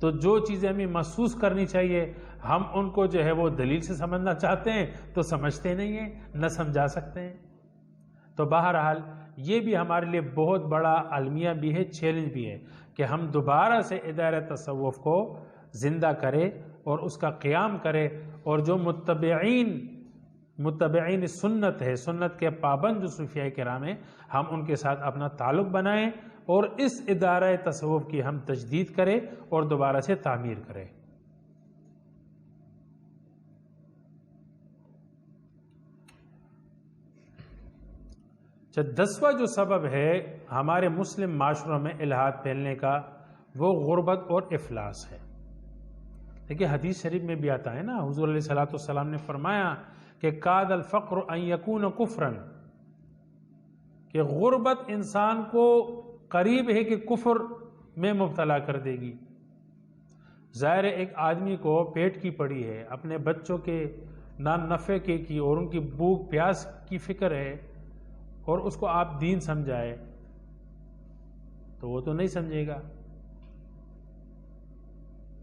تو جو چیزیں ہمیں محسوس کرنی چاہیے، ہم ان کو جو ہے وہ دلیل سے سمجھنا چاہتے ہیں تو سمجھتے نہیں ہیں، نہ سمجھا سکتے ہیں. تو بہرحال یہ بھی ہمارے لیے بہت بڑا المیہ بھی ہے، چیلنج بھی ہے، کہ ہم دوبارہ سے ادارہ تصوف کو زندہ کریں اور اس کا قیام کریں. اور جو متبعین سنت ہے، سنت کے پابند جو صوفیاء کرام ہیں، ہم ان کے ساتھ اپنا تعلق بنائیں اور اس ادارہ تصوف کی ہم تجدید کریں اور دوبارہ سے تعمیر کریں. دسواں جو سبب ہے ہمارے مسلم معاشروں میں الحاد پھیلنے کا، وہ غربت اور افلاس ہے. دیکھیں، حدیث شریف میں بھی آتا ہے نا، حضور علیہ الصلوۃ والسلام نے فرمایا کہ کاد الفقر ان یکون کفرا، کہ غربت انسان کو قریب ہے کہ کفر میں مبتلا کر دے گی. ظاہر ایک آدمی کو پیٹ کی پڑی ہے، اپنے بچوں کے نان نفع کی اور ان کی بھوک پیاس کی فکر ہے، اور اس کو آپ دین سمجھائے تو وہ تو نہیں سمجھے گا.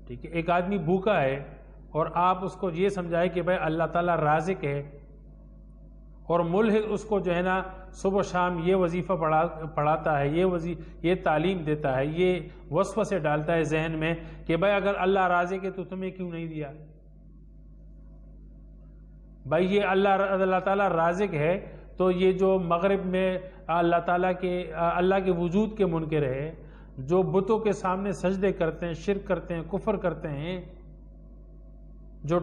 ٹھیک ہے. ایک آدمی بھوکا ہے اور آپ اس کو یہ سمجھائے کہ بھائی اللہ تعالیٰ رازق ہے اور ملحد اس کو جو ہے نا صبح و شام یہ وظیفہ پڑھاتا ہے، یہ تعلیم دیتا ہے، یہ وسوسے ڈالتا ہے ذہن میں کہ بھائی اگر اللہ رازق ہے تو تمہیں کیوں نہیں دیا؟ بھائی یہ اللہ تعالیٰ رازق ہے تو یہ جو مغرب میں اللہ کے وجود کے منکر ہے، جو بتوں کے سامنے سجدے کرتے ہیں، شرک کرتے ہیں، کفر کرتے ہیں، جو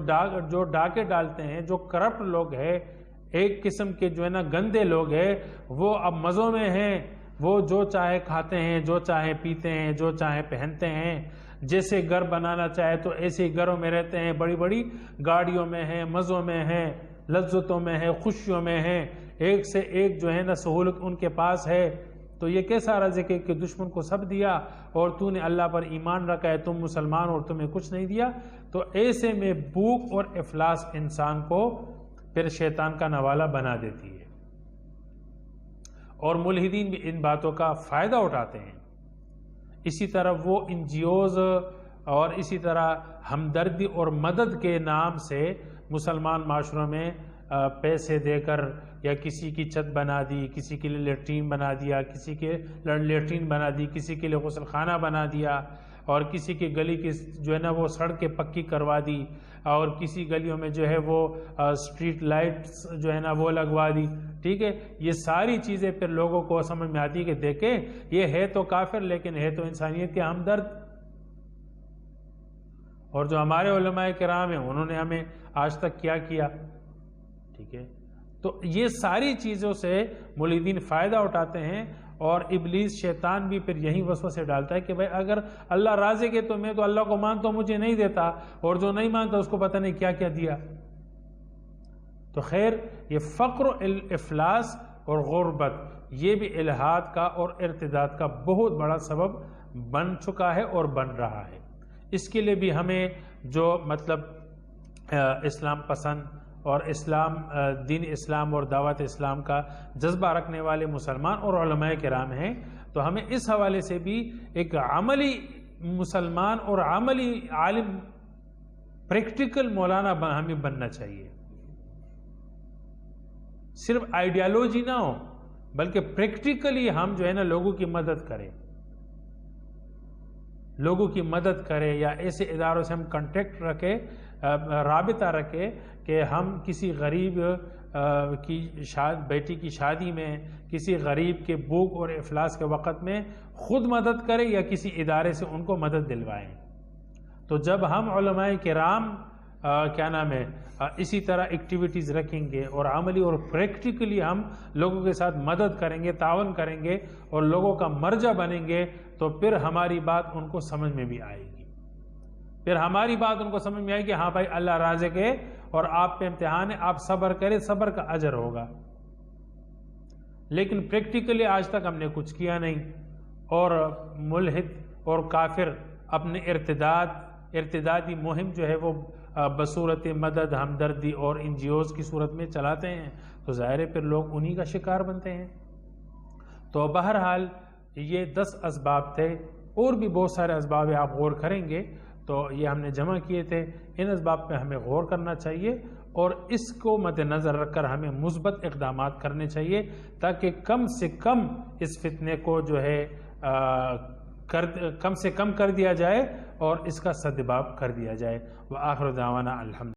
ڈاکے ڈالتے ہیں، جو کرپٹ لوگ ہیں، ایک قسم کے جو ہے نا گندے لوگ ہیں، وہ اب مزوں میں ہیں، وہ جو چاہے کھاتے ہیں، جو چاہے پیتے ہیں، جو چاہے پہنتے ہیں، جیسے گھر بنانا چاہے تو ایسے گھروں میں رہتے ہیں، بڑی بڑی گاڑیوں میں ہیں، مزوں میں ہیں، لذتوں میں ہیں، خوشیوں میں ہیں، ایک سے ایک جو ہے نا سہولت ان کے پاس ہے۔ تو یہ کیسا رزق ہے کہ دشمن کو سب دیا اور تو نے اللہ پر ایمان رکھا ہے، تم مسلمان اور تمہیں کچھ نہیں دیا؟ تو ایسے میں بھوک اور افلاس انسان کو پھر شیطان کا نوالہ بنا دیتی ہے، اور ملحدین بھی ان باتوں کا فائدہ اٹھاتے ہیں۔ اسی طرح وہ NGOs اور اسی طرح ہمدردی اور مدد کے نام سے مسلمان معاشروں میں پیسے دے کر یا کسی کی چھت بنا دی، کسی کے لیے لیٹرین بنا دیا، کسی کے لیٹرین بنا دی، کسی کے لیے غسل خانہ بنا دیا، اور کسی کی گلی کی جو ہے نا وہ سڑکیں پکی کروا دی، اور کسی گلیوں میں جو ہے وہ اسٹریٹ لائٹس جو ہے نا وہ لگوا دی، ٹھیک ہے۔ یہ ساری چیزیں پھر لوگوں کو سمجھ میں آتی ہے کہ دیکھیں یہ ہے تو کافر لیکن ہے تو انسانیت کے ہمدرد، اور جو ہمارے علماء کرام ہیں انہوں نے ہمیں آج تک کیا کیا، ٹھیک ہے۔ تو یہ ساری چیزوں سے ملحدین فائدہ اٹھاتے ہیں، اور ابلیس شیطان بھی پھر یہی وسوسے ڈالتا ہے کہ بھائی اگر اللہ رازق ہے تو میں تو اللہ کو مانتا ہوں، مجھے نہیں دیتا، اور جو نہیں مانتا اس کو پتہ نہیں کیا کیا دیا۔ تو خیر یہ فقر و افلاس اور غربت یہ بھی الحاد کا اور ارتداد کا بہت بڑا سبب بن چکا ہے اور بن رہا ہے۔ اس کے لیے بھی ہمیں جو مطلب اسلام پسند اور دین اسلام اور دعوت اسلام کا جذبہ رکھنے والے مسلمان اور علماء کرام ہیں، تو ہمیں اس حوالے سے بھی ایک عملی مسلمان اور عملی عالم، پریکٹیکل مولانا ہمیں بننا چاہیے۔ صرف آئیڈیالوجی نہ ہو بلکہ پریکٹیکلی ہم جو ہے نا لوگوں کی مدد کریں، یا ایسے اداروں سے ہم کنٹیکٹ رکھیں، رابطہ رکھے کہ ہم کسی غریب کی بیٹی کی شادی میں، کسی غریب کے بھوک اور افلاس کے وقت میں خود مدد کریں یا کسی ادارے سے ان کو مدد دلوائیں۔ تو جب ہم علماء کرام اسی طرح ایکٹیویٹیز رکھیں گے اور عملی اور پریکٹیکلی ہم لوگوں کے ساتھ مدد کریں گے، تعاون کریں گے اور لوگوں کا مرجع بنیں گے، تو پھر ہماری بات ان کو سمجھ میں بھی آئے گی، پھر ہماری بات ان کو سمجھ میں آئے گی، ہاں بھائی اللہ رازق ہے اور آپ پہ امتحان ہے، آپ صبر کریں، صبر کا اجر ہوگا۔ لیکن پریکٹیکلی آج تک ہم نے کچھ کیا نہیں، اور ملحد اور کافر اپنے ارتدادی مہم جو ہے وہ بصورت مدد، ہمدردی اور NGOs کی صورت میں چلاتے ہیں، تو ظاہر ہے پھر لوگ انہی کا شکار بنتے ہیں۔ تو بہرحال یہ 10 اسباب تھے، اور بھی بہت سارے اسباب آپ غور کریں گے تو یہ ہم نے جمع کیے تھے، ان اسباب پہ ہمیں غور کرنا چاہیے، اور اس کو مد نظر رکھ کر ہمیں مثبت اقدامات کرنے چاہیے تاکہ کم سے کم اس فتنے کو جو ہے کم سے کم کر دیا جائے اور اس کا سدباب کر دیا جائے۔ وآخر دعوانا الحمد